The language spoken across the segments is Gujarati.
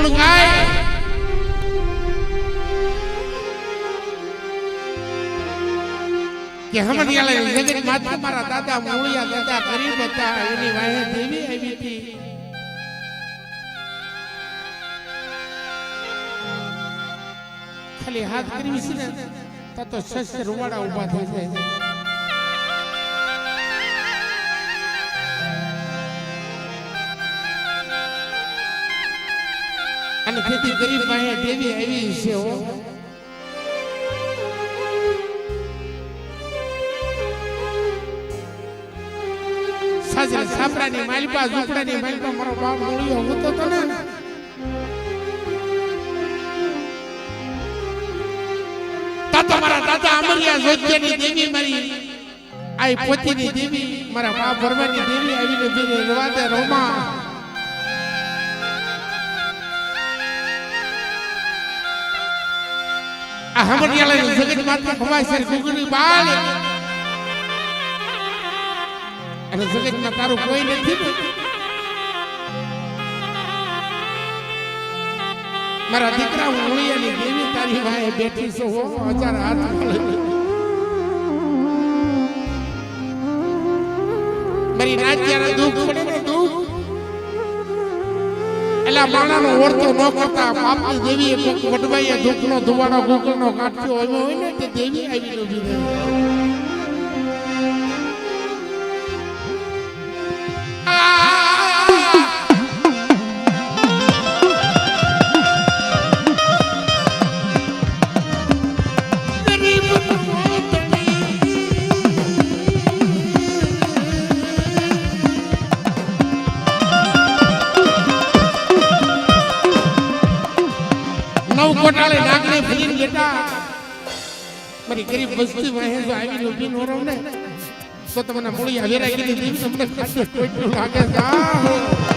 ગુણ ગાય કે હમણાં જગત માતા મારા દાદા મૂળિયા દાદા ગરીબ હતા એની વાહે દેવી આવી હતી ખાલી હાથ કરવી છે ને તો શસ્ત્ર રૂવાડા ઉભા થઈ જાય અને તેથી ગરીબ વાહે દેવી આવી છે હો સાપરાની માલપા ઝૂંપડાની માલપા મારો બાપ મૂળિયો હોતો તો ને તાતો મારા દાદા અમરિયા જોજ્યની દેવી મારી આઈ પોતીની દેવી મારા બાપ ભરવાની દેવી આવીને બેને રવાદે રોમા આ હમરિયાળાની જગત માતા ખવાય છે ગુગની બાલ અને જગતમાં તારું કોઈ નથી મારા દીકરા મૂળિયાની દેવી તારી વાહે બેઠી છે હો હજાર હાથ મારી રાત જ્યારે દુઃખ પડે ને દુઃખ એલા માણાનો ઓળતો ન કરતા બાપની દેવીએ વડવાઈએ દુઃખનો ધુવાડો ગોકળનો કાઢ્યો હોય ને તે દેવી આવી ઉભી રહે કોટાળે નાગને ફરીને બેટા મારી ગરીબ વસ્તી વાહે જો આવીને ઊભી નો રહો ને તો તમને મૂળી હવેરા કીધી દેવી તમને ખાતે ટોટલું લાગે જા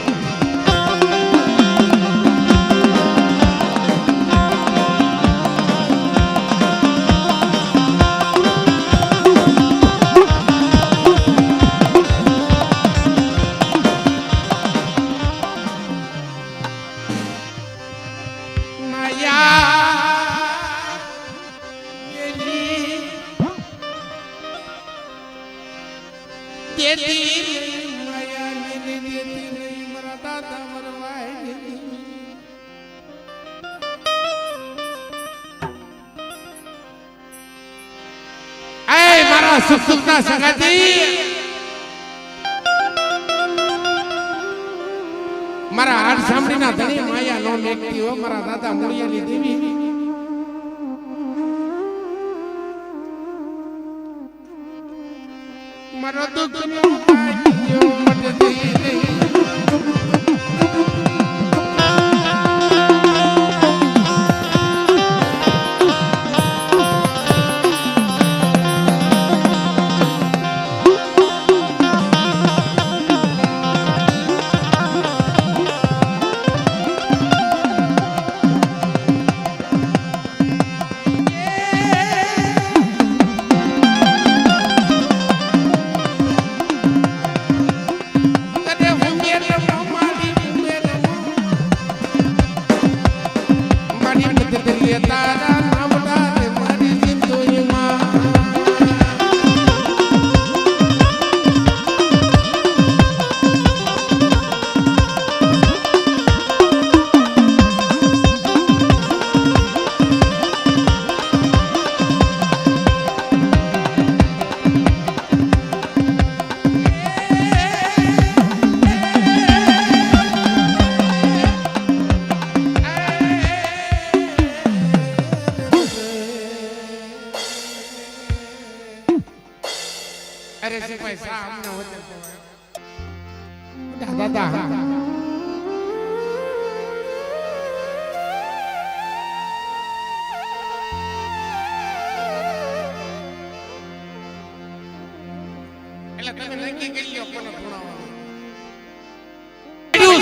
સુખના સંગાતી મારા હાડ સાંભળીના ધણી માયા નો મેકતી હો મારા દાદા મૂળિયાની દેવી મારો દુઃખનો પાટિયો મટતી નહીં અરે સિપાઈ સામને વચન દાદા એટલે તમે નક્કી કરી લો કોને ભણાવવાનું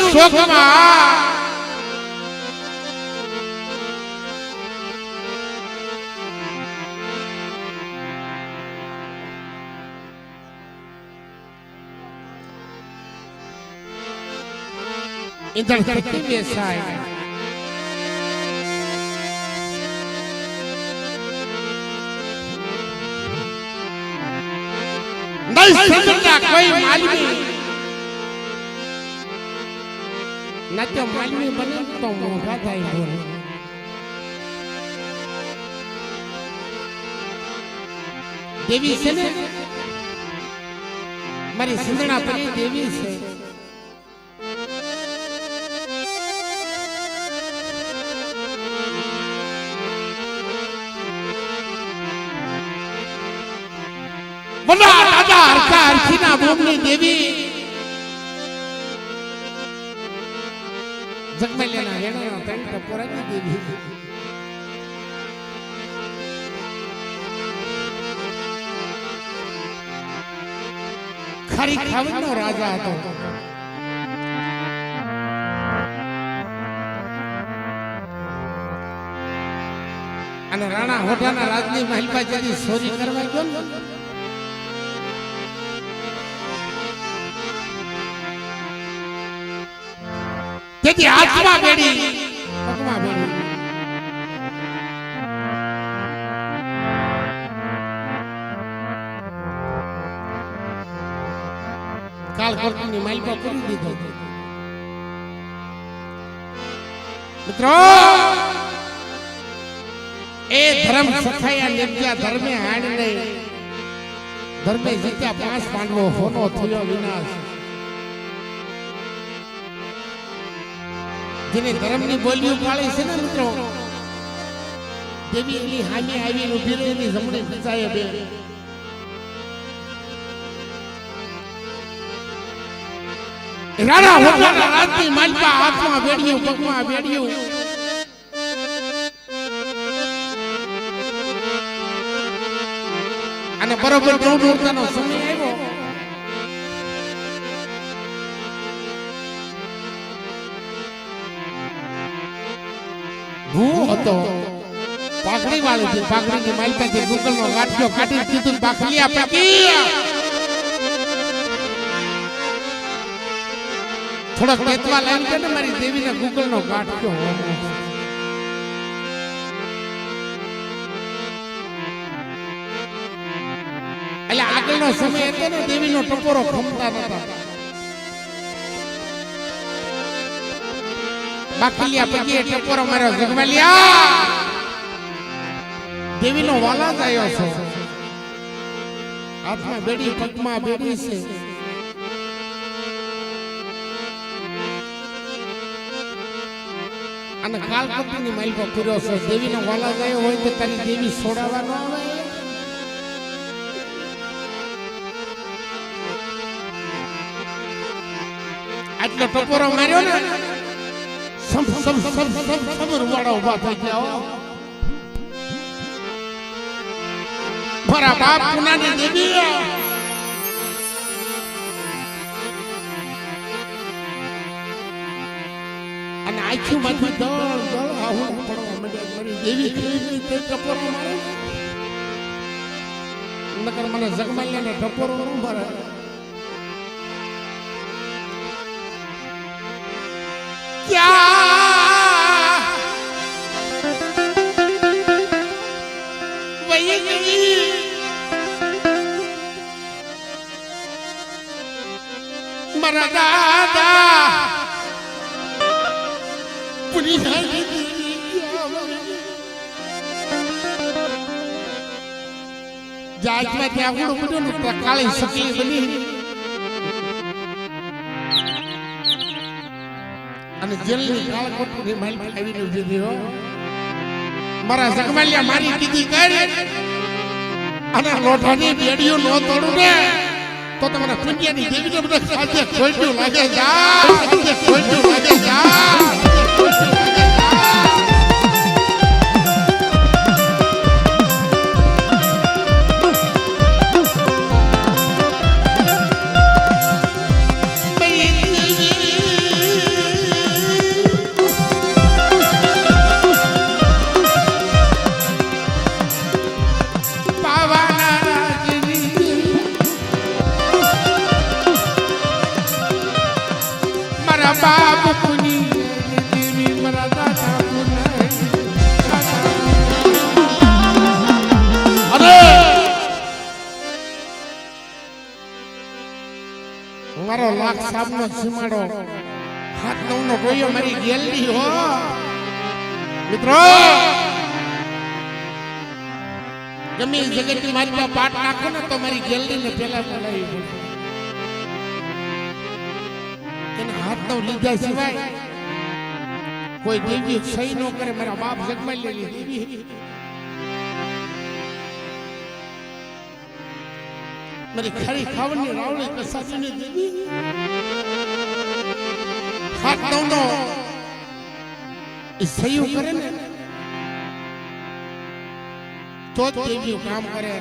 શોખમાં ઇધર તરતી બેસાય નહીં સમજતા કોઈ માલવી નાચો માલવી બને તો મોઢા થાય બોલ દેવી છે ને મારી સિંધણા પરી દેવી છે બધા દાદા હરખા હરખીના બોમની દેવી જગમેલિયાના હેણાના ત્રણ ટપોરાની દેવી ખરી ખાવડનો રાજા હતો અને રાણા હોઠાના રાજની મહેલમાં જતી ચોરી કરવા ગયો ને તેથી હાથમાં બેડી પગમાં બેડી કાળ કોટની માલિકા કરી દીધો મિત્રો એ ધર્મ સખાયા નિત્યા ધર્મે હાણ નહીં ધર્મે જીત્યા 5 પાંડવો હોનો થયો વિનાશ જેને ધર્મની બોલીઓ પાળે છે ને મિત્રો દેવી એની હામી આવીને ઉભી રહી એની જમણે ફસાય બે રાણા હોઠાના રાજની માલિકા હાથમાં બેડ્યું પગમાં બેડ્યું અને બરોબર પ્રવૃત્તિનો સમય આવ્યો ભૂ હતો પાઘડી વાળી છે પાઘડીની માલિકાથી ગુગલનો ગાંઠિયો કાઢી કીધું બાખલિયા પકી થોડોક પેતવા લાવી દે ને મારી દેવીને ગુગલનો ગાંઠિયો એટલે આગળનો સમય હતો ને દેવીનો ટપોરો ખમતા નતા બાકલિયા પગીએ ટપોરો માર્યો જગમેલિયા દેવીનો વાલા જ આવ્યો છે હાથમાં બેડી પગમાં બેડી છે અને કાલકપટીની માલિકો કર્યો છે દેવીનો વાલા જ આવ્યો હોય તો તારી દેવી છોડાવવા ન આવે આટલો ટપોરો માર્યો ને સબર વાળા ઉભા થઈ ગયા મારા બાપ પુનાની દેવી અને આખી માંથી દળ દળ આવું પડવા માંડ્યા મારી દેવી કેવી તે ટપોરો મારે નકર મને જગમાલિયાનો ટપોરો ન ભરે મારા દાદા પૂરી જાજમાં ત્યાં આવડું બધું ને કાળી સકલી બની અને જેલની કાળકોટની માલ આવીને ઉભી રહ્યો મારા જગમાલિયા મારી કીધી કરી અને લોઢાની બેડીઓ નો તોડું ને તો તમારા પુણ્યની દેવીને બધા ખાતે ખોટ્યું લાગે ખોટ્યું લાગે બાપ પુની દેવી મારા દાદા પુનાઈ અરે મારો લાખ સાબનો સીમાડો હાથ નવનો ગોયો મારી ગેલડી હો મિત્રો ગમે જગતની મારી પર પાટ નાખો ને તો મારી ગેલડીને પેલા બોલાવી પડે એને હાથ નવ લીધા સિવાય કોઈ દેવી સહી ન કરે મારા બાપ જગમાઈ લેલી દેવી મારી ખાલી ખાવાની રાવળી કસાજીને દેવી હાથ નવનો એ સહી કરે ને તો જ દેવી કામ કરે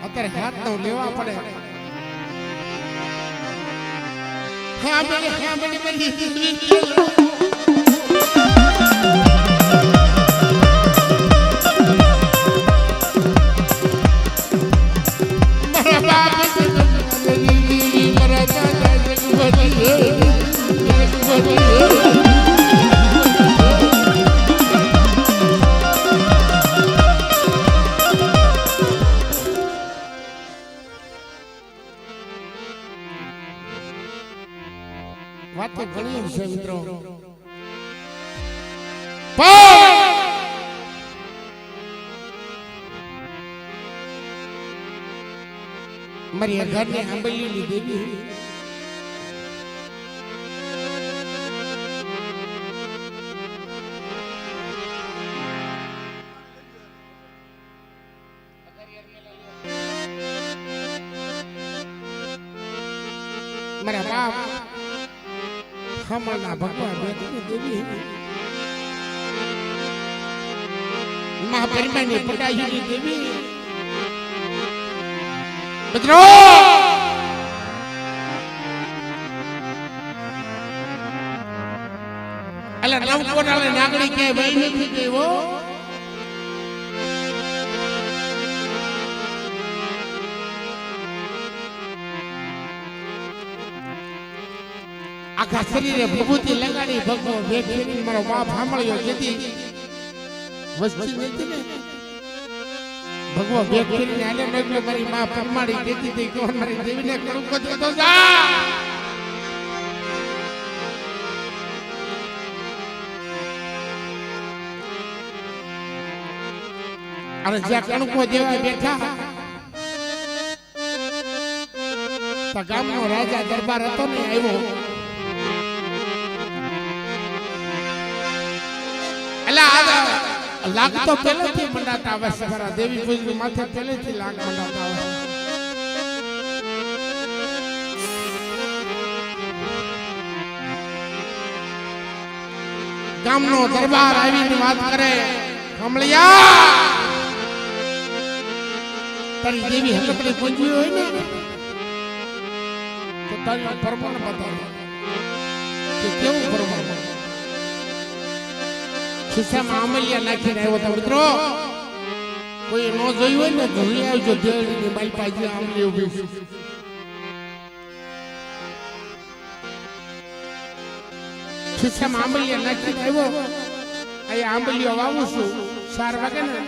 અત્યારે હાથ નવ લેવા પડે હા બેને બની વાત તો ઘણી છે મિત્રો મારી ઘરની આંબલીની દેવી મારા બાપ ખમણના ભગવાન દેવી મહાપરિમાની પટાઈની દેવી મિત્રો અલા નવકોટાળે નાગડી કે ભાઈ નથી દેવો આખા શરીરે ભભૂતિ લગાડી ભગવો બેઠી મારો બાપ સાંભળ્યો જેથી વસ્તી નથી ને ભગવો બેઠી ને આલે નગલો મારી માં પરમાડી દેતી હતી કે મારી દેવીને કરું કદો જા અને જ્યાં કણકો દેવા બેઠા તો ગામનો રાજા દરબાર હતો ને આવ્યો લાગ તો પહેલેથી મંડાતા આવે છે મારા દેવી પૂજની માથે પહેલેથી લાગ મંડાતા આવે ગામનો દરબાર આવીને વાત કરે કમળિયા તારી દેવી હકતરી પૂજવી હોય ને તો તારી પરમાણ બતાવે કે કેવું પરમાણ ખિસ્સામાં આમલિયા નાખીને આવ્યો તો મિત્રો કોઈ ન જોયું હોય ને જોઈ આવજો દેવની મારી પાસે આમલી ઉભી ખિસ્સામાં આમલિયા નાખીને આવ્યો અહીંયા આંબલીઓ વાવું છું 4 વાગે ને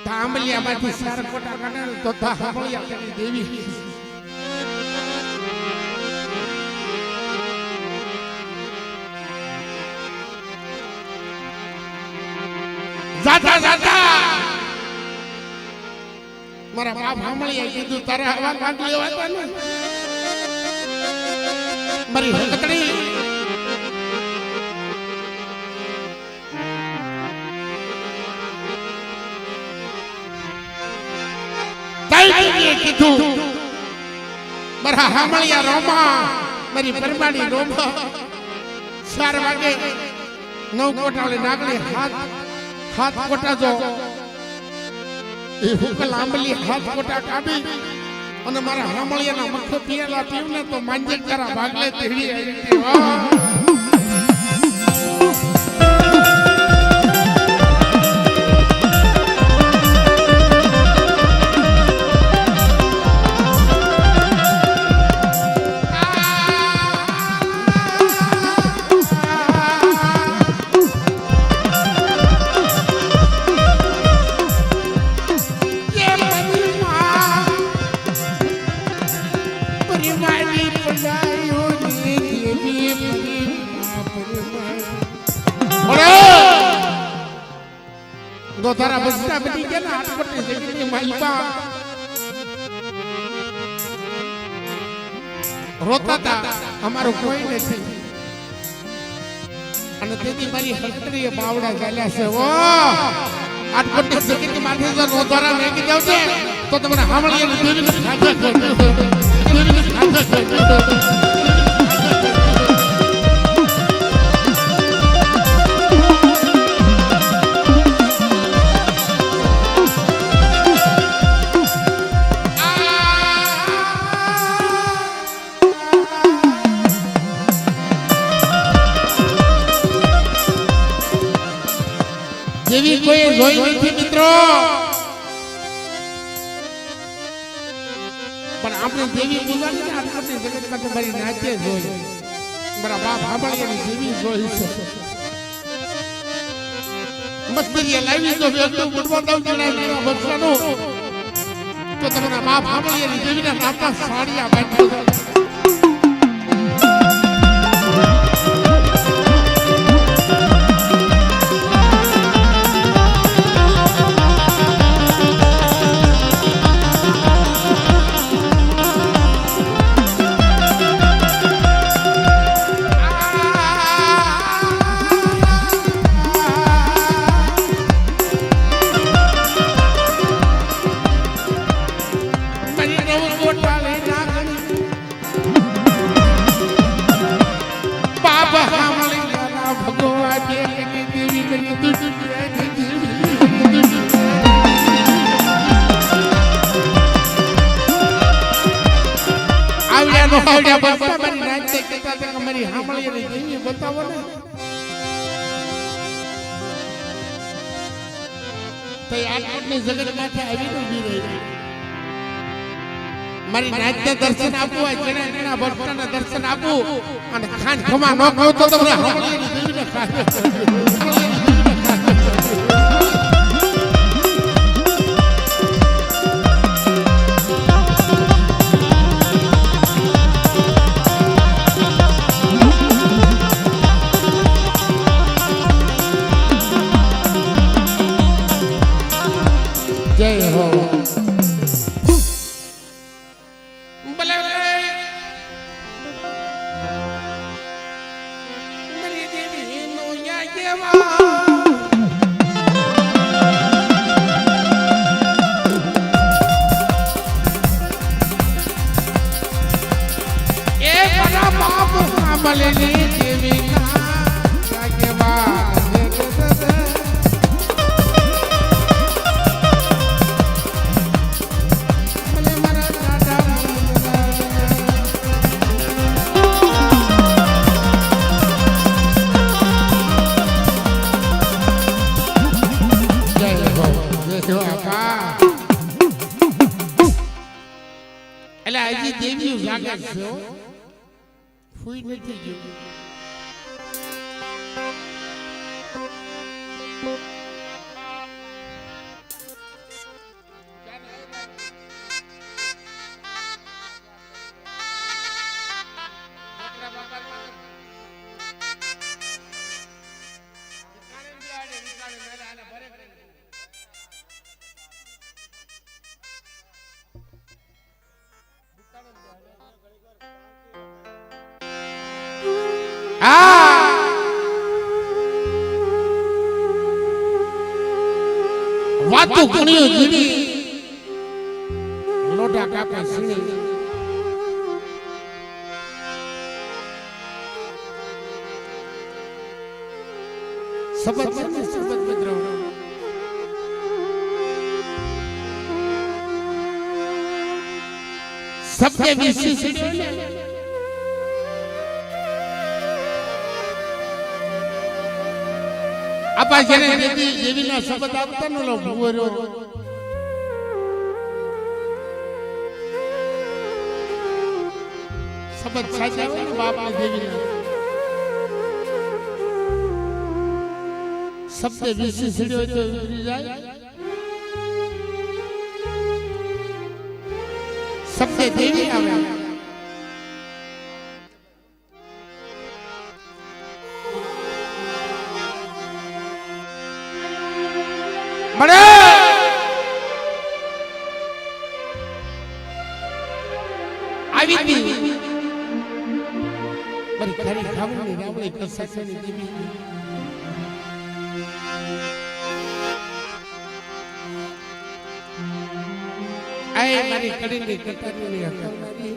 તો આંબલિયા માંથી 4 કોટા કાઢે તો આંબલિયા કરી દેવી જાતા જાતા મારા બાપ સાંભળીએ કીધું તારે હવા કાઢ લેવાતા ને મારી હકતડી તાઈ કીધું મારા સાંભળ્યા રોમા મારી પરમાણી રોમા 4 વાગે 9 કોટાળે નાગડી હાથ કોટા જો એ હુકલ આંબલી હાથ કોટા કાઢી અને મારા હામળિયાના મખો પીએલા પીવને તો માંજે કરા ભાગલે તેડી આવી વાહ my મારી પડાયો ને દેવી પરી દો તારા બસતા બધી કે ના આટપટની જગતની માલિકા રોતા તા અમારું કોઈ નથી અને તેથી મારી હસ્ત્રીએ બાવડા ચાલ્યા છે ઓ આટપટની જગતની માથે જો નો દ્વારા મેકી જાવ છે તો તમને હામળીને દેવીને ખાધા જેવી કોઈ જોઈ નથી મિત્રો પણ આપણે જેવી પૂજાની ને આટલી જગતમાં તો મારી નાચે જોઈ મારા બાપ હાંભળીની જેવી જોઈ છે મસ્તરીએ લાવી તો વેગડું ગુડવા દઉં જણાય બચ્ચાનું તો તમારા બાપ હાંભળીની જેવીના નાતા સાડિયા બેઠો મારી હામળીની દેવી બતાવો ને તો આટલી જગત માથે આવીને ઊભી રહી મારી નાચને દર્શન આપવું હોય જેના જેના ભક્તોને દર્શન આપવું અને ખાન ખમા ન કહું તો તમને હામળીની દેવીને ખાધે જય હો ભલે મારી દેવી નો યાગેવા એ બડા બાપ સાંભળેલી દેવી ના યાગેવા એટલે હજી દેવીઓ જાગે છે ફૂઈ નથી ગયું વાતું કણીઓ જીવી લોઢા કાપે સીણી શબ્દ છે શબ્દ મિત્રો શબ્દ વિશે આપા જેને દેવીના શબ્દ આપતા ન લો ભુવરો શબ્દ સાચા હોય ને બાપની દેવીના શબ્દ વિશે સીડ્યો તો ઉતરી જાય શબ્દ દેવી આવે પડે આવી હતી મારી ખરી ખાવણી રાવળી કસાસની દેવી આય મારી કડીની કટારીની અકલ મારી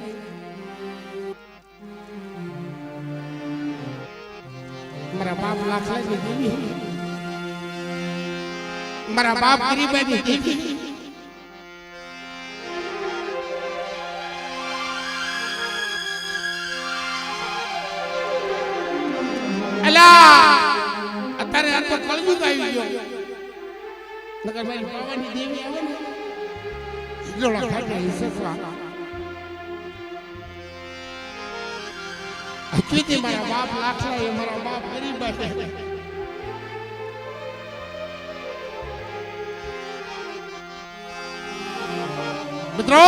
મારા બાપ લાખલાની દેવી મારા બાપ ગરીબાની દેવી અત્યારે આ તો કળયુગ આવી ગયો નકર મારી પાવાની દેવી આવે ને જોડા ખાતા હિસસવા હકીકતે મારા બાપ લાખલા એ મારા બાપ ગરીબ છે મિત્રો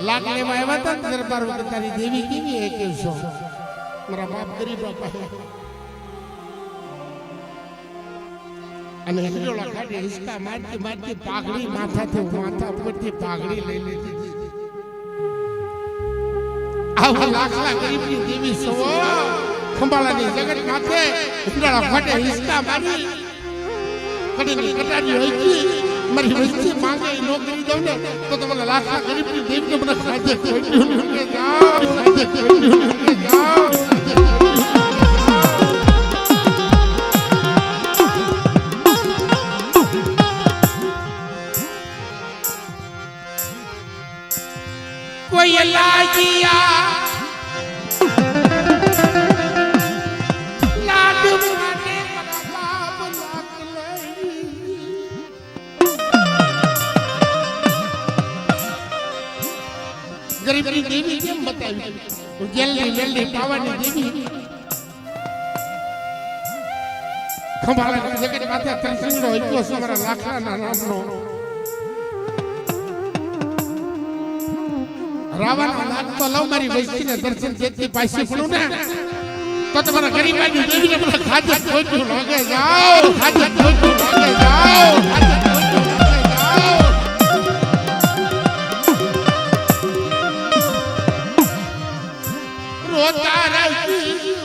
લાખ લેવા આવ્યા હતા દરબાર વખત તારી દેવી કેવી એ કેવશો મારા બાપ ગરીબ બાપા અને હિંડોળા ખાડે હિસકા મારતી મારતી પાઘડી માથાથી માથા ઉપરથી પાઘડી લઈ લીધી આવા લાખલા ગરીબની દેવી સવો ખંભાળાની જગત માથે હિંડોળા ખાડે હિસકા મારી કડીની કટારી હોય છે મારી વચ્ચે માંગે નોકરી દઉં ને તો તમને લાખલા ગરીબની દેવીને મને ખાધે ખોટ્યું કે જાઓ ખાધે ખોટ્યું કે જાઓ કોઈ લાગિયા લાડુ મને બાપ લાખ લઈ ગરીબની દેવી કેમ બતાવી જલ્દી જલ્દી પાવાની દેવી ખંભાળાની જગત માથે ત્રિશૂળનો ઇતિહાસ અમારા લાખલાના નામનો રાવણનો નાક તો લવ મારી વૈષ્ણવીને દર્શન જેથી પાછી પડું ને તો તમારા ગરીબાની દેવીને મને ખાધે ખોટું લાગે જાઓ ખાધે ખોટું લાગે જાઓ ખાધે ખોટું લાગે જાઓ રોતા રહી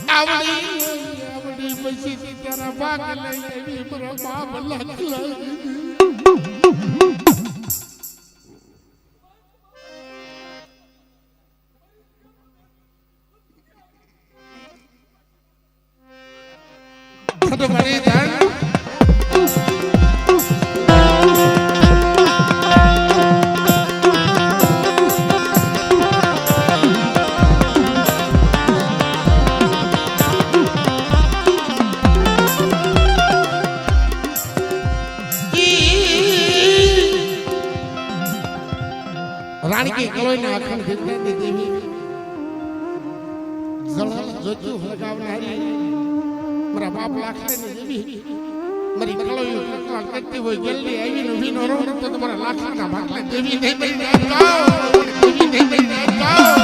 આવડી પછી તારા ભાગ લઈ આવી મારા બાપ લાખ તો મારી જાન રાણી કલોઈના અખંડ વિજ્ઞાનની દેવી જળહળ જોતું હળગાવનારી મારા બાપ લાખલાની દેવી મારી કલોઈ કકલાલ કરતી હોય જલ્દી આવીને ઊભી ન રહો તો તમારા લાખલાના ભાગલા દેવી નહીં દઈ જાઓ દેવી નહીં દઈ જાઓ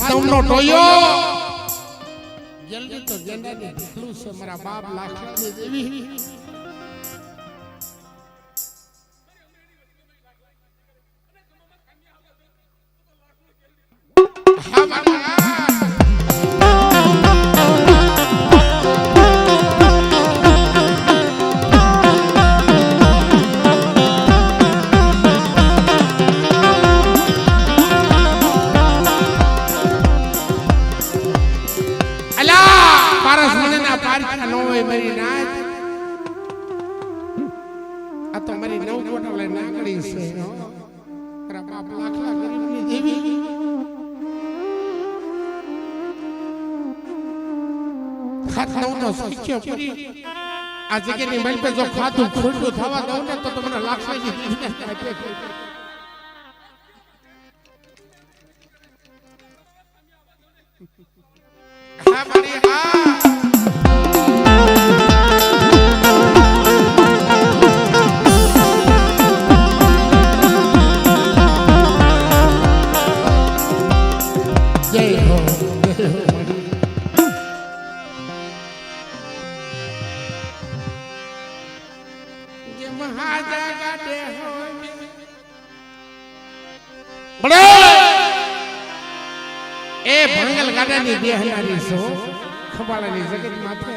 તમનો ટોયો જલ્દી તો જેંડાની ઢીકલું છે મારા બાપ લાખલાની દેવી હા બાબા મારી નાચ આ તો મારી નવ કોટલે નાગડી છે મારા બાપ લાખલા ગરીબની દેવી ખાત નવ નો શીખ્યો પૂરી આ જગ્યાની મન પે જો ખાતું ખોટું થવા દઉં ને તો તમને લાખલાની દેવી મહાજા ગાડે હોય બડે એ ભંગલ ગાડાની બેહનારી સો ખબાળાની જગત માથે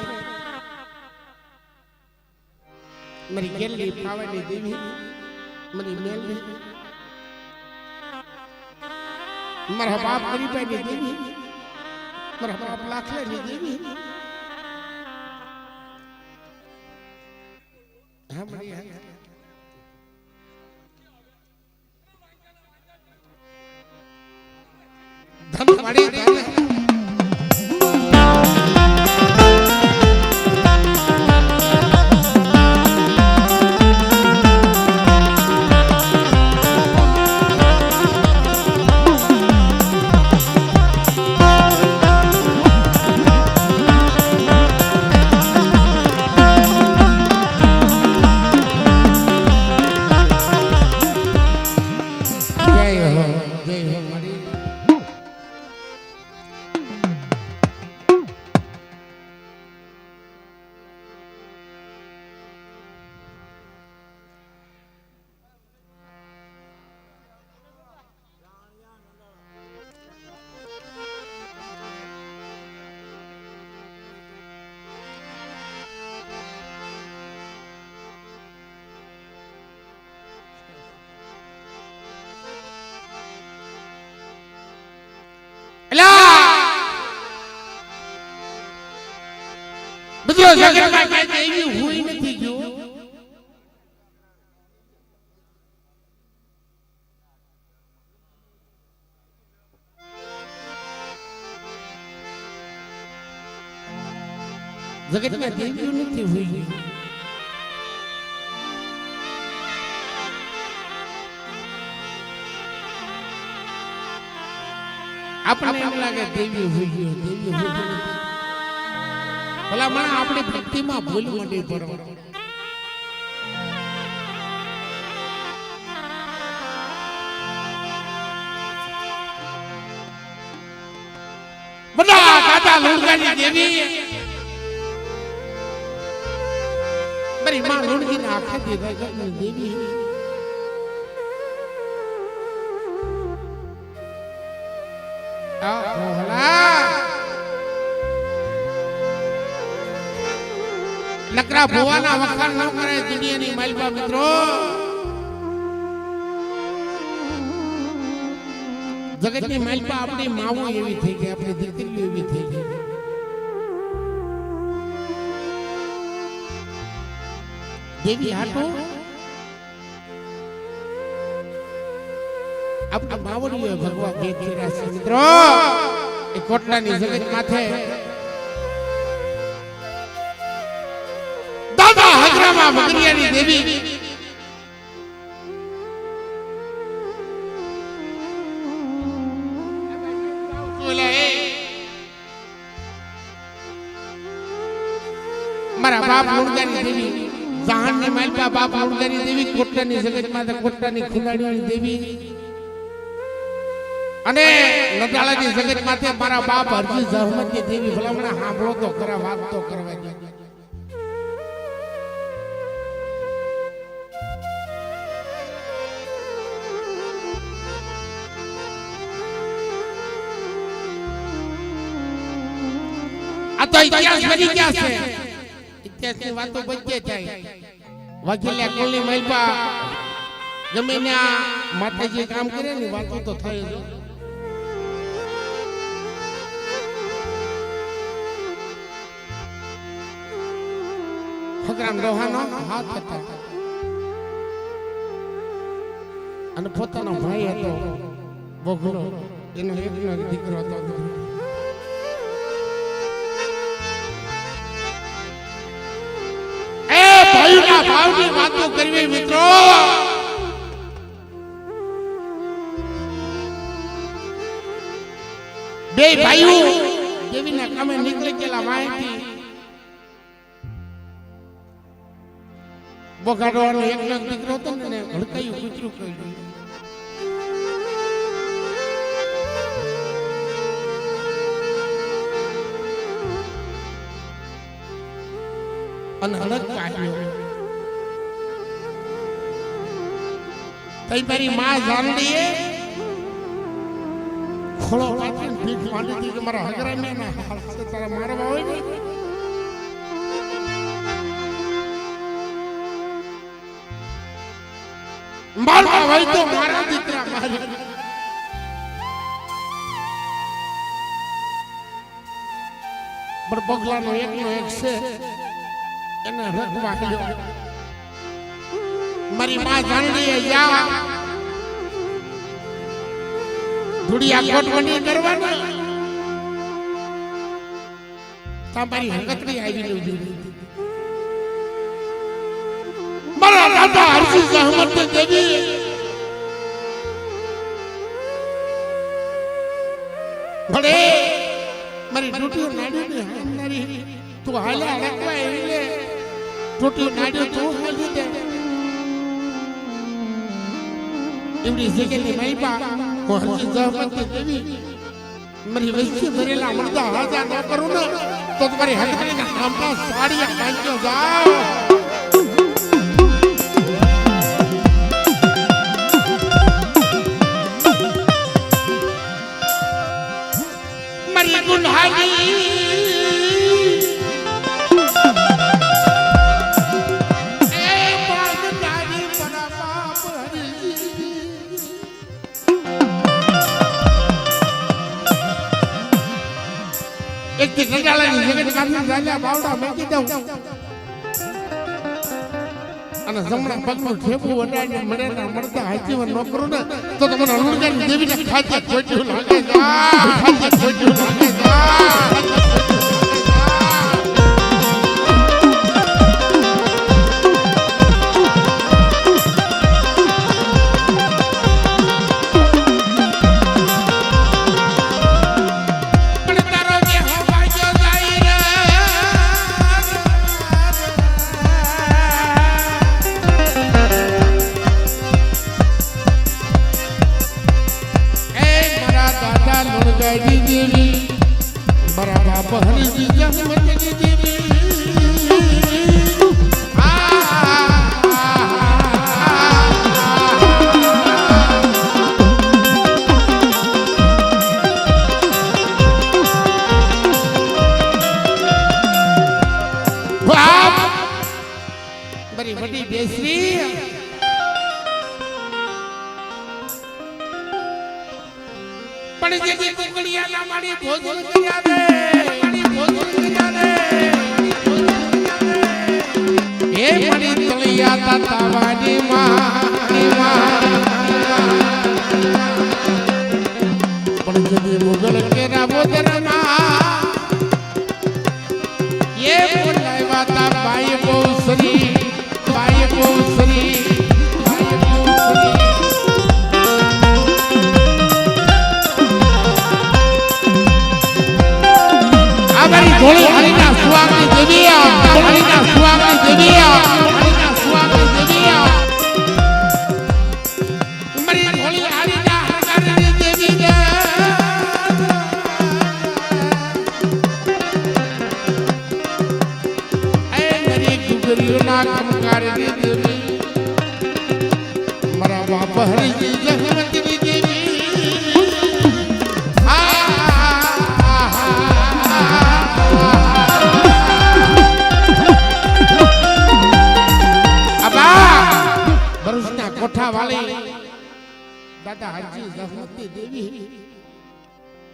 મારી ગેલી પાવાની દેવી મારી મેલની મારા બાપ ગરીબાની દેવી મારા બાપ લાખલાની દેવી હા મારી ધન મારી ધન બધો જગતમાં કાંઈ એવી હોય નથી જો જગતમાં દેવીઓ નથી હોય આપણે એમ લાગે દેવીઓ હોય દેવીઓ હોય ભલા મને આપણી ભક્તિમાં ભૂલ મંડી પડવા બધા દાદા લુણગાની દેવી મારી માં લુણગીને આખે દીધા દેવી નકરા ભુવાના વખાણ ન કરે દુનિયાની માલપા મિત્રો જગતની માલપા આપણી માવો એવી થઈ ગઈ આપણી દીકરીઓ એવી થઈ ગઈ દેવી હાટો આપણા માવડીઓ ભગવાન ભેટ કર્યા છે મિત્રો એ કોટલાની જગત માથે મગરિયાની દેવી મારા બાપ લુણગાની દેવી જહાનની માલપા બાપ લુણગાની દેવી કોટલાની જગતમાં કોટલાની ખુલાડીની દેવી અને નદાળાની જગતમાંથી મારા બાપ હરજી જહમતની દેવી ભલામણા સાંભળો તો ખરા વાત તો કરવા દે આ તો ઇતિહાસ બની ગયા છે ઇતિહાસની વાતો બચે જાય વકીલે કોલની મલપા ગમે ને આ માતાજી કામ કરે ને વાતો તો થાય જ ફકરામ રોહાનો હાથ હતા અને પોતાનો ભાઈ હતો બગલો એનો એકનો દીકરો હતો ભાઈના ભાવની વાતો કરવી મિત્રો બે ભાઈઓ દેવીના કામે નીકળી ગયેલા માહિતી બગાડવાનો એકનો દીકરો હતો ને હડકાયું કૂતરું કર્યું અને હડક કાઢ્યો તઈ મારી માં જાનડીએ ખોળો પાથરીને ભીખ માંડી હતી કે મારા હગરામ્યા ના હાલ તારા મારવા હોય ને મારવા હોય તો મારા દીકરા મારી પણ બગલાનો એકનો એક છે એને રખવા ગયો મારી માં જાનડીએ જા ધુડિયા કોટ મંડી કરવાનો તમારી હંગતડી આવીને ઉભી રહી મારા દાદા હરજી જહમત દેવી ભલે મારી ડૂટીઓ નાડી ને હાલનારી તું હાલ્યા રાખવા એટલે ડૂટીઓ નાડ્યો તું હાલી દે એવડી જગ્યાની મહિમા હરજી જહમત દેવી મારી વચ્ચે ભરેલા મળતા હાજા ન કરું ને તો તમારી હંગતડીના નામના સાડિયા કાંચ્યો જાઓ એક થી ગંગાલાની જગત કાઢી રાજા બાવડા મેકી દઉં અને જમણા પગનું ઠેપું વડાઈને મળે ના મળતા હાજીવન ન કરું ને તો તમને અનુર્જાની દેવીને ખાતે ખોટ્યું લાગે ખાતે ખોટ્યું લાગે મારા બાપ હરજી જહમત દેવી બાપ બરી બડી બેસરી પણ જે કુકડિયાના મારી ભોજન કર્યા દે મારી ભોજન કર્યા દે એ મારી તળિયા તાવાની પણ જે મુગલ કેરા બોદરમાં એ બોલાવ્યા તા બાઈ બહુસરી બાઈ બહુસરી ધોળી હરિના સુવાગની દેવીયા હરિના સુવાગની દેવીયા હરિના સુવાગની દેવીયા મરી ધોળી હરિના હરગારની દેવીયા એ મરી ગુગરીઓના કમકારની દેવી મારા બાપ હરિજી જહમતની દેવી કોઠા વાળી દાદા હરજી જહમત દેવી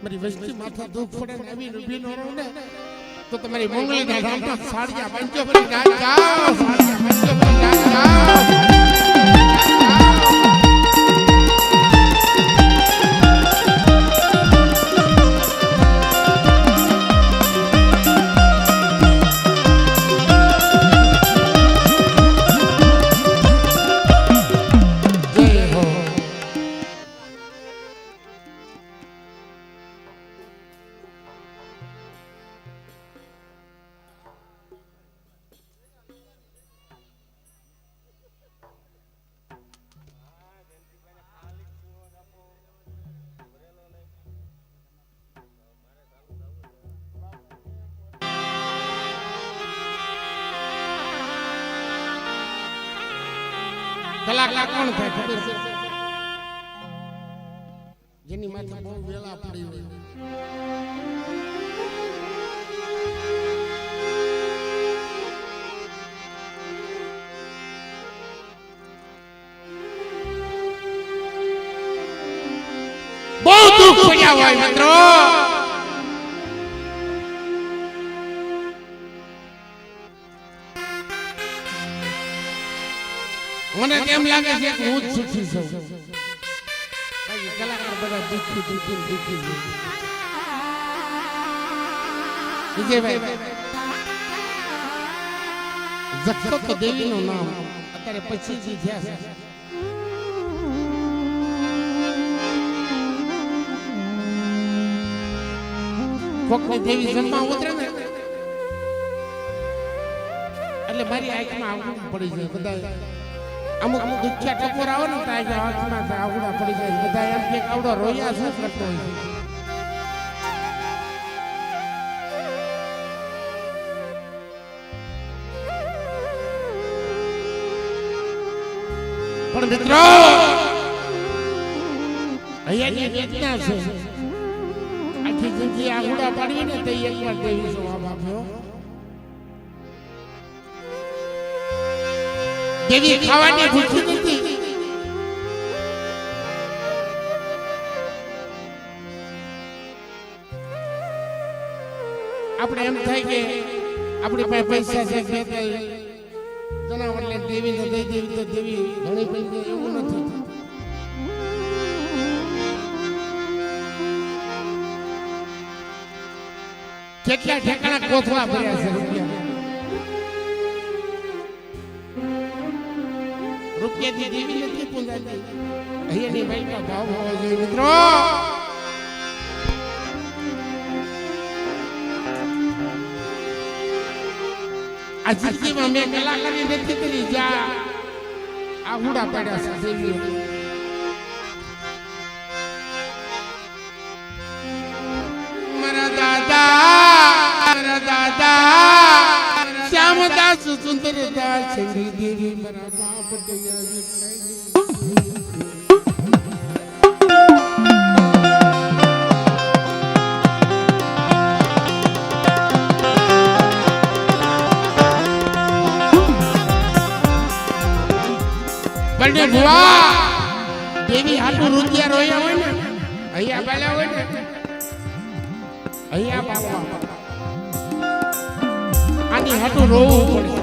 મારી વસ્તી માથા દુખ પડે ને આવી ઊભી ન રહો ને તો તમારી મોંગલી ના રામના સાડિયા પંચો ભરી ના જાઓ સાડિયા પંચો ભરી ના જાઓ કલાકાર કોણ થાય ખબર છે? જેની માથે બહુ વેલા પડી હોય બહુ દુઃખ પડ્યા હોય મિત્રો મને કેમ લાગે છે કે હું જ સુખી છું કલાકાર બધા દુઃખી વિજયભાઈ જખતો તો દેવીનું નામ અત્યારે પછી જ થયા છે કોકની દેવી જન્મા ઉતરે ને એટલે મારી આંખમાં આવડું પડી જાય બધા અમુક દુખ્યા ટકોર આવે ને તો આંખમાં આવડા પડી જાય બધા એમ કે આવડો રોયા શું કરતો હોય પણ મિત્રો અહીંયાની વેદના છે આખી જિંદગી આંગળા પાડવી ને તો એકવાર દેવી જવાબ આપ્યો દેવી ખાવાની ભૂખી નથી આપણે એમ થાય કે આપણી પાસે પૈસા છે કે જનાવર લે દેવી ને દઈ દેવી તો દેવી ઘણી પૈસા એવું નથી કેટલા ઠેકાણા કોથળા ભર્યા છે રૂપિયાથી દેવી નથી પૂંજાતી અહીંયાની ભાઈમાં ભાવ હોવો જોઈએ મિત્રો આ જિંદગીમાં મેં કલાકારી નથી કરી જ્યાં આ હુડા પાડ્યા છે દેવીઓ મારા દાદા શ્યામદાસ સુંદરદાસ સંગી દેવી મારા બાપ દયાવી બળને ભુવા દેવી હાટું રૂપિયા રોયા હોય ને અહીંયા બાળ્યા હોય ને અહીંયા બાળવા આની હાટું રોવું પડે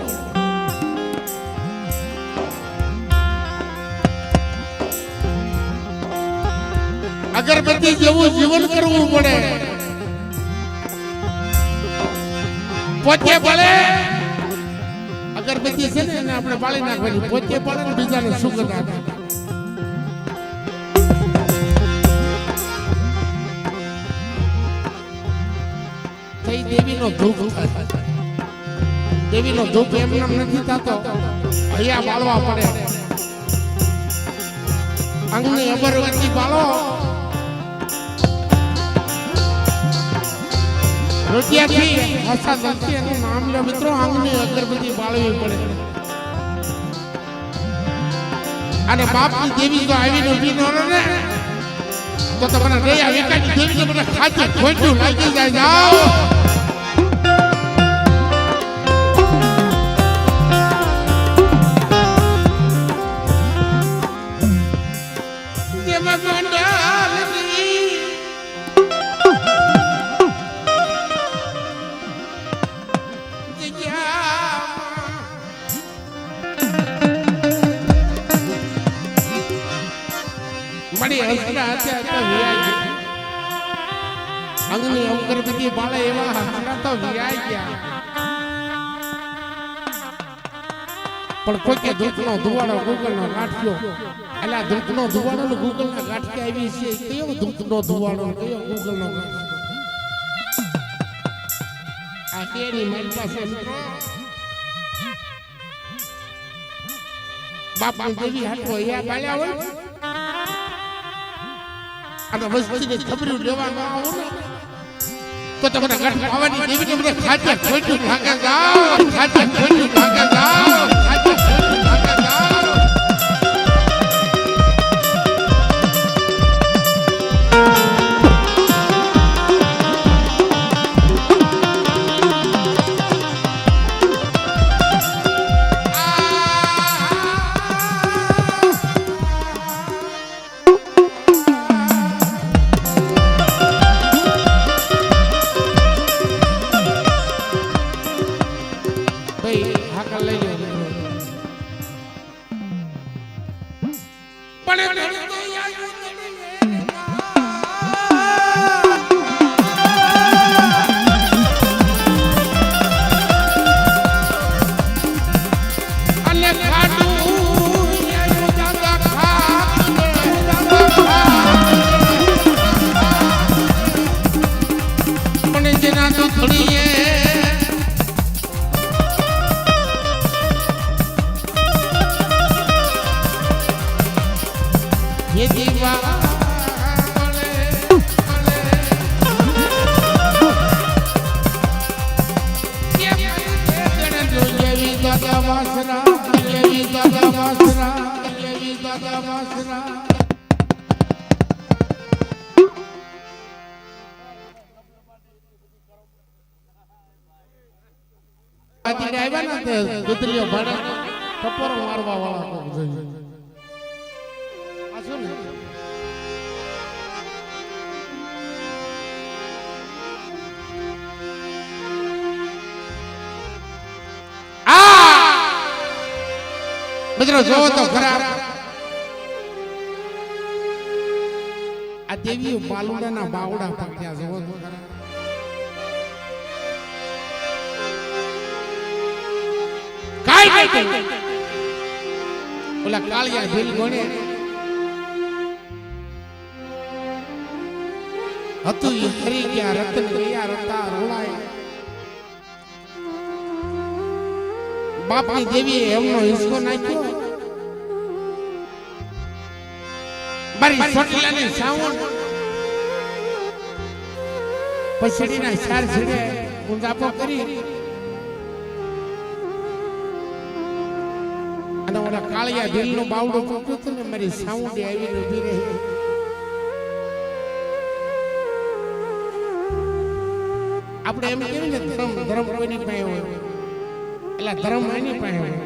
અગરબત્તી જેવું જીવન કરવું પડે પોતે ભલે અગરબત્તી છે ને એને આપણે બાળી નાખવાની પોતે પડે ને બીજાને સુગંધ આપે થઈ દેવીનો ધૂપ થાય દેવીનો ધૂપ એમ નામ નથી થતો અહીંયા બાળવા પડે અંગની અગરબત્તી બાળો રૂપિયાથી હસા દલથી એનું નામ લો મિત્રો અંગની અગરબત્તી બાળવી પડે અને બાપની દેવી જો આવીને ઊભી ન રહે ને તો તમને રહ્યા વેકાની દેવી તમને ખાતે ખોટું લાગી જાય જાઓ અંગની અગરબત્તી બાળે એવા હસરા તો વિરાઈ ગયા પણ કોઈ ધૂપનો ધુવાડો ગૂગલનો ગાંઠ્યો એટલે ધૂપનો ધુવાડો ને ગૂગલના ગાંઠી આવી છે કયો ધૂપનો ધુવાડો કયો ગૂગલનો ગાંઠ આ કેરી મારી પાસે બાપા દેવી હાટો અહીંયા બાળ્યા હોય અને વસ્તીને ખબરું લેવાનું આવો ને તો તમને ઘર ખાવાની દેવી તમને ખાતે ખોટું ભાગે જાઓ ખાતે ખોટું ભાગે જાઓ ખાતે ખોટું ભાગે જાઓ પણ અને પણ જેના તો થોડીએ ये दीवा दादा वासरा આજી આવ્યા ને તે દુતલીઓ ભાડે કપોર મારવા વાળા કોક જોઈએ આ શું ને મિત્રો જોવો તો ખરા આ દેવીઓ બાલુડાના બાવડા પક્યા જોવો તો ખરા કાઈ કઈ ઓલા કાળિયા ભીલ ગણે હતું ઈ હરી ગયા રતન ગયા રતા રોળાય બાપની દેવીએ એમનો હિસ્સો નાખ્યો મારી સોટલાની સાવણ પછડીના ચાર છેડે ગુંજાપો કરી અને ઓલા કાળિયા ભીલનું બાવડું પકડ્યું હતું ને મારી સાવંડી આવીને ઊભી રહી આપણે એમ કહીએ ને ધર્મ કોઈની પાસે હોય એટલે ધર્મ એની પાસે હોય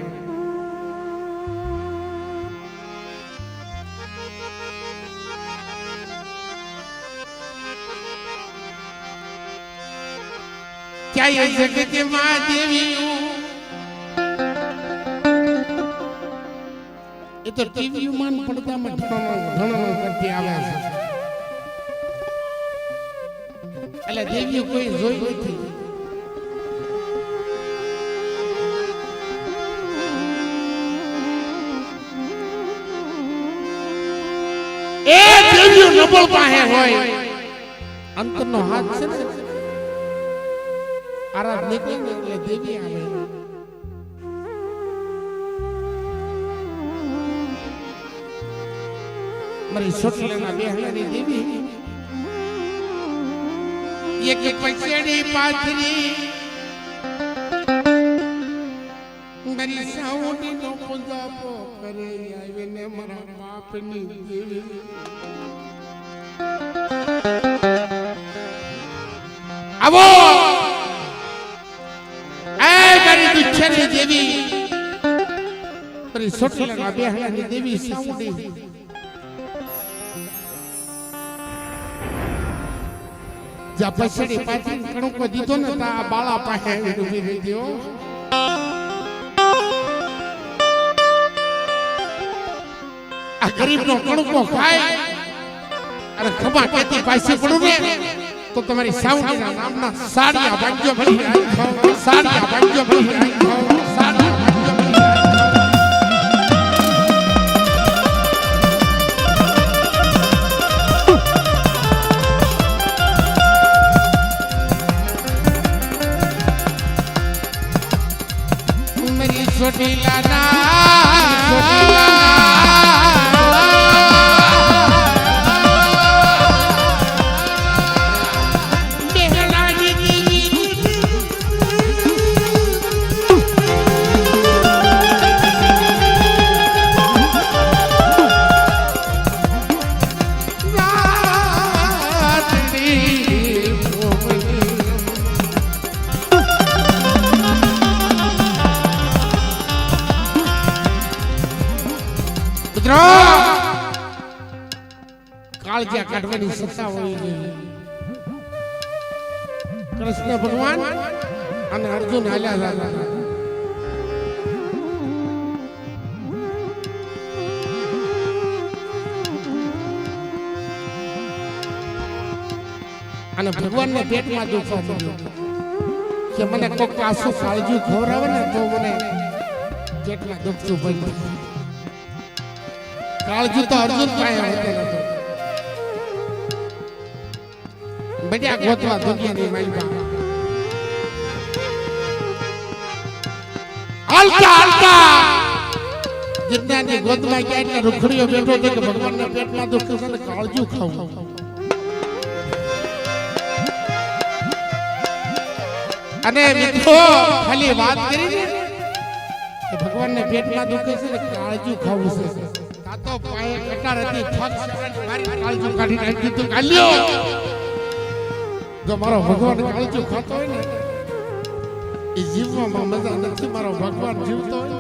ક્યાંય જગતમાં દેવી એ તો ટીવી માન પડદામાં ઘણો કરતી આવે છે એટલે દેવીઓ કોઈ જોઈ નથી એ દેવીઓ નબળ પાસે હોય અંતરનો હાથ છે ને આરાધ નીકળે ને એટલે દેવી આવે મારી સોટલાના બેહલાની દેવી એક પછડી પાથરી મારી સાવડી નો પૂજાપો કરે આવીને મારા બાપની દેવી આવો એ મારી દુચ્છની દેવી મારી સોટલાના બેહલાની દેવી સાવડી જા પછડી પાછી કણકો દીધો ને તા બાળા પાસે ઊભી રહી ગયો આ ગરીબનો કણકો ખાય અને ખબા કેતી પાછી પડું ને તો તમારી સાવડીના નામના સાડિયા ભાગ્યો ભરી રાખો સાડિયા ભાગ્યો ભરી રાખો સાડિયા ભાગ્યો ભરી રાખો ચોટીલા કાળજા કાઢવાની સત્તા હોય કૃષ્ણ ભગવાન અને અર્જુન હાલ્યા હતા અને ભગવાનને પેટમાં દુખવા મળ્યું કે મને કોક આસુ કાળજું ખવડાવે ને તો મને પેટમાં દુખતું બન્યું. કાળજું તો અર્જુન પાસે હોતું નતું. બધા ગોતવા દુનિયાની માલિકા હાલતા હાલતા ગિરનારની ગોદમાં ગયા એટલે રૂખડીઓ બેઠો છે કે ભગવાનના પેટમાં દુખે છે ને કાળજું ખાવું. અને મિત્રો ખાલી વાત કરી કે ભગવાનને પેટમાં દુખે છે ને કાળજું ખાવું છે. આ તો પાયે કટાર હતી ફક મારી કાળજું કાઢી નાખી તો કાલ્યો. જો મારો ભગવાન કાળજું ખાતો હોય ને એ જીવવામાં મજા નથી. મારો ભગવાન જીવતો હોય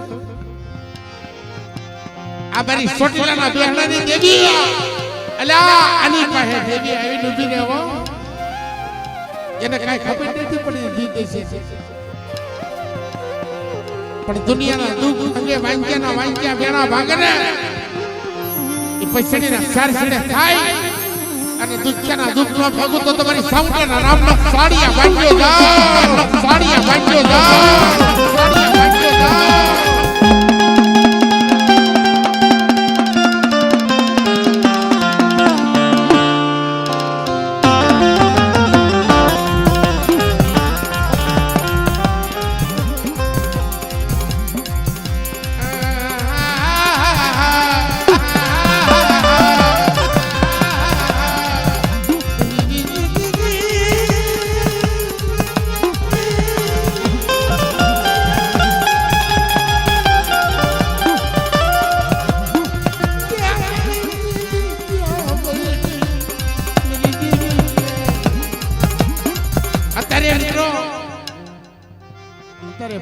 આ મારી સોટીલાના બેહણાની દેવી અલા આની પાસે દેવી આવીને ઊભી રહેવો એને કાંઈ ખબર નથી પડી જીતે છે. પણ દુનિયાના દુઃખ અંગે વાંચ્યાના વાંચ્યા બેણા ભાગે ને એ પૈસાના સાર છેડે થાય અને દુખ્યાના દુઃખ નો ભાગું તો તમારી સાઉન્ડના રામના સાડિયા વાંચ્યો જાઓ સાડિયા વાંચ્યો જાઓ સાડિયા વાંચ્યો જાઓ.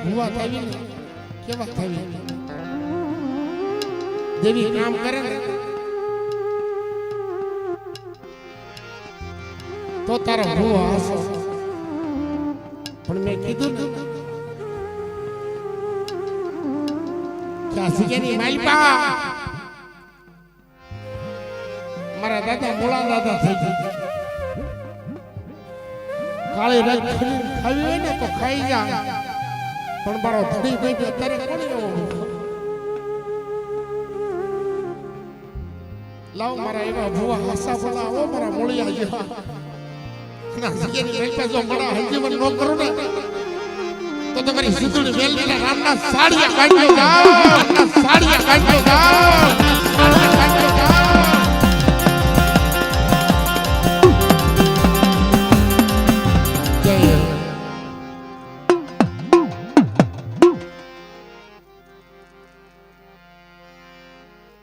ભુવા થાવી ને કેવા થાવી દેવી કામ કરે ને તો તારો ભુવો હસો. પણ મેં કીધું ને કે આ સિકેની માલપા મારા દાદા મોળા દાદા થઈ ગયા. કાળી રગ ખાવી હોય ને તો ખાઈ જા પણ મારો ધડી ગઈ ગયો અત્યારે કોણ એવો લાવ મારા એવા ભુવા હસા ભલા આવો મારા મોળિયા જેવા ના સિકેની માલપા જો મારા હજીવન ન કરું ને તો તમારી સુધડી વેલના રામના સાડિયા કાઢ્યો જાઓ સાડિયા કાઢ્યો જાઓ કાઢ્યો જાઓ.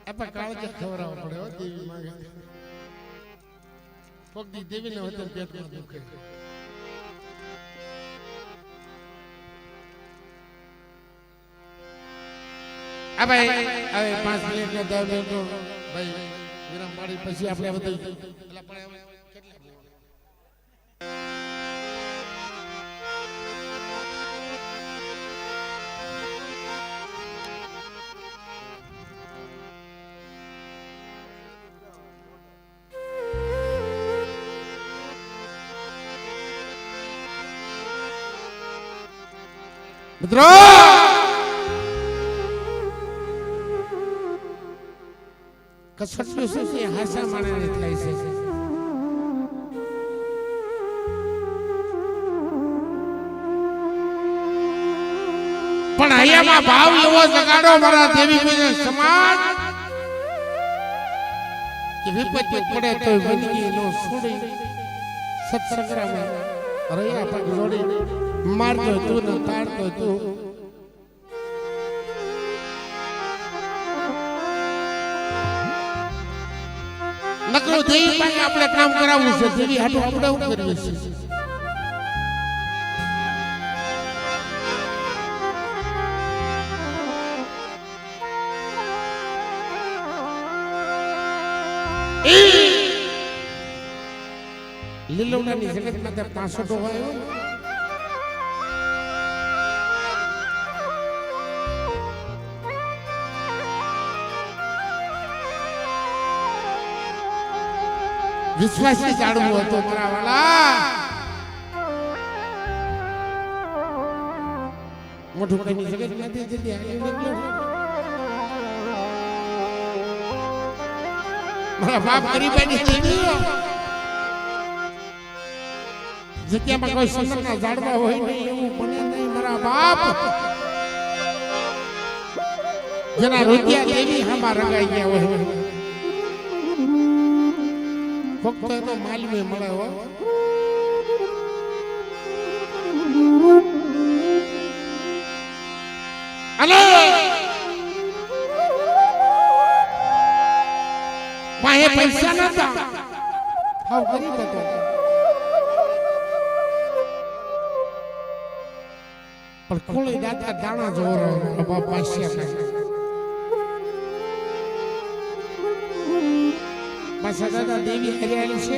આપા કાળજે ખવડાવવા પડે હો દેવી માંગે કોક દી દેવીને વતન પેટમાં દુખે. આ ભાઈ હવે 5 મિનિટનો 10 મિનિટનો ભાઈ વિરામ પાડી પછી આપણે બધું એટલે પણ કેટલા મિત્રો કસરત શું છે હાસા માણસને થાય છે. પણ અહીંયામાં ભાવ એવો જગાડો મારા દેવી પૂજન સમાજ કે વિપત્તિ પડે તો વનગી નો છોડી સત્સંગ્રામે રહ્યા પગ જોડી મારતો તું ને તારતો તું. નકરો દેવી પાસે આપણે કામ કરાવવું છે. દેવી હાટું આપણે શું કરીએ છીએ? લીલવડાની જગતમાં તે 500 આવ્યો વિશ્વાસી જાળવું હતો મારા વાલા. મોઢું કઈ જગત નથી જતી હાલી નીકળ્યો. મારા બાપ ગરીબાની જીવ્યો. જગ્યામાં કોઈ સુંદરના ઝાડવા હોય નહીં એવું બને નહીં મારા બાપ. જેના રોટિયા દેવી હામાં રંગાઈ ગયા હોય ફક્ત એનો માલવે મળે હો. અને પાસે પૈસા નતા, હાવ ગરીબ હતો. પણ કોળી દાતા દાણા જોરો બાપ પાસ્યા પાછા દાદા દેવી હરિયાળી છે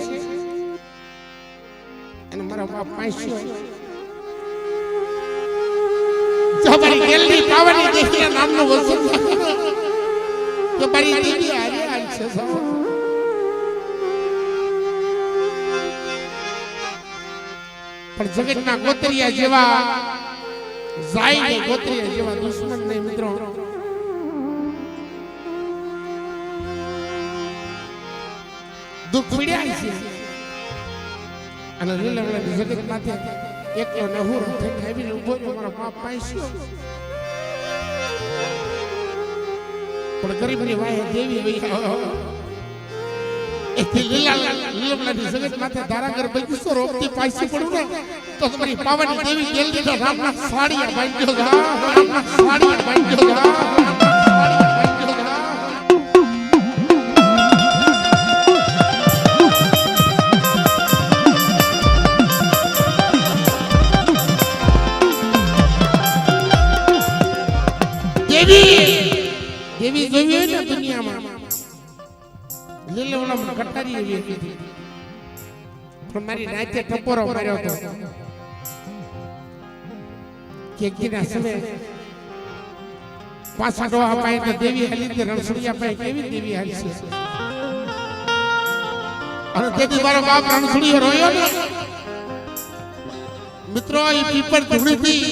અને મારા બાપ પાસ્યો તમારી ગેલની પાવાની દેખીને નામનો વસન કે મારી દેવી હરિયાળી છે. પણ જગતના ગોતરિયા જેવા જાય ને ગોતરિયા જેવા દુશ્મન નહીં મિત્રો. દુઃખ પીડ્યા છે અને લીલા જગત માથે એકલો નહુરો થઈને આવીને ઉભો રહ્યો મારો બાપ પાસ્યો. પણ ગરીબની વાહે દેવી લીલા જગત માથે ધારાગર બગીચો રોપતી પાસી પડું ને તો તમારી પાવાની દેવી ગેલની રામના સાડિયા બાંધ્યો રામના સાડિયા બાંધ્યો. દેવી જોઈ હોય ને દુનિયામાં લીલવણા કટારી એવી હતી પણ મારી નાચે ટપોરો માર્યો હતો કે કિના સમય પાછા ડોહા પાય તો દેવી હાલી તે રણછોડિયા પાય કેવી દેવી હાલી છે. અને તેથી મારો બાપ રણછોડિયો રોયો ને મિત્રો. એ પીપર ધૂણીથી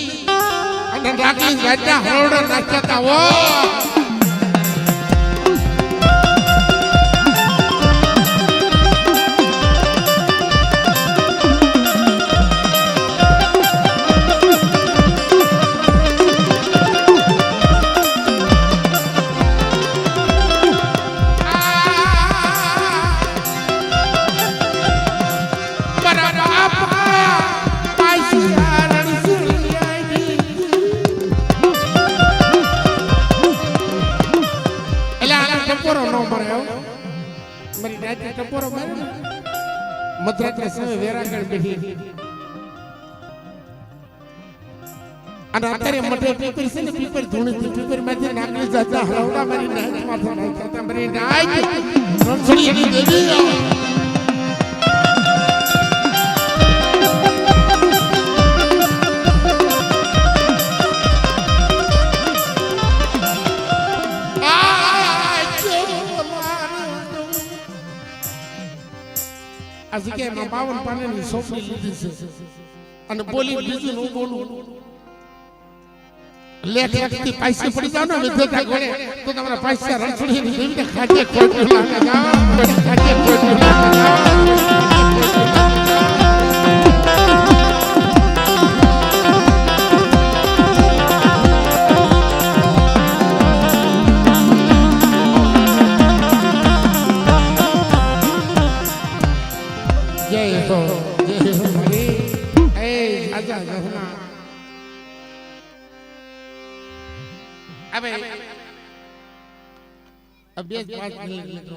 અને રાખલી ગાડા હરોડો નાચતા હો. મધરાત્રે સમય વેરાગણ બેઠી અને અત્યારે મઢે પીપર છે ને પીપર ધૂણી પીપર માંથી નાગલી જાતા હરવડા મારી નાચ માથે નાચતા મારી નાચ રણછોડીની દેવી. આ જગ્યાએ 52 પાનાની સોપડી લીધી છે અને બોલી બીજું નું બોલું લેખ લખતી પૈસા પડી જાવ ને વિધેતા ગોળે તો તમારા પૈસા રણછોડીની દેવીને ખાતે ખોટું લાગે જાવ ખાતે ખોટું લાગે જાવ. अब 2-5 मिनट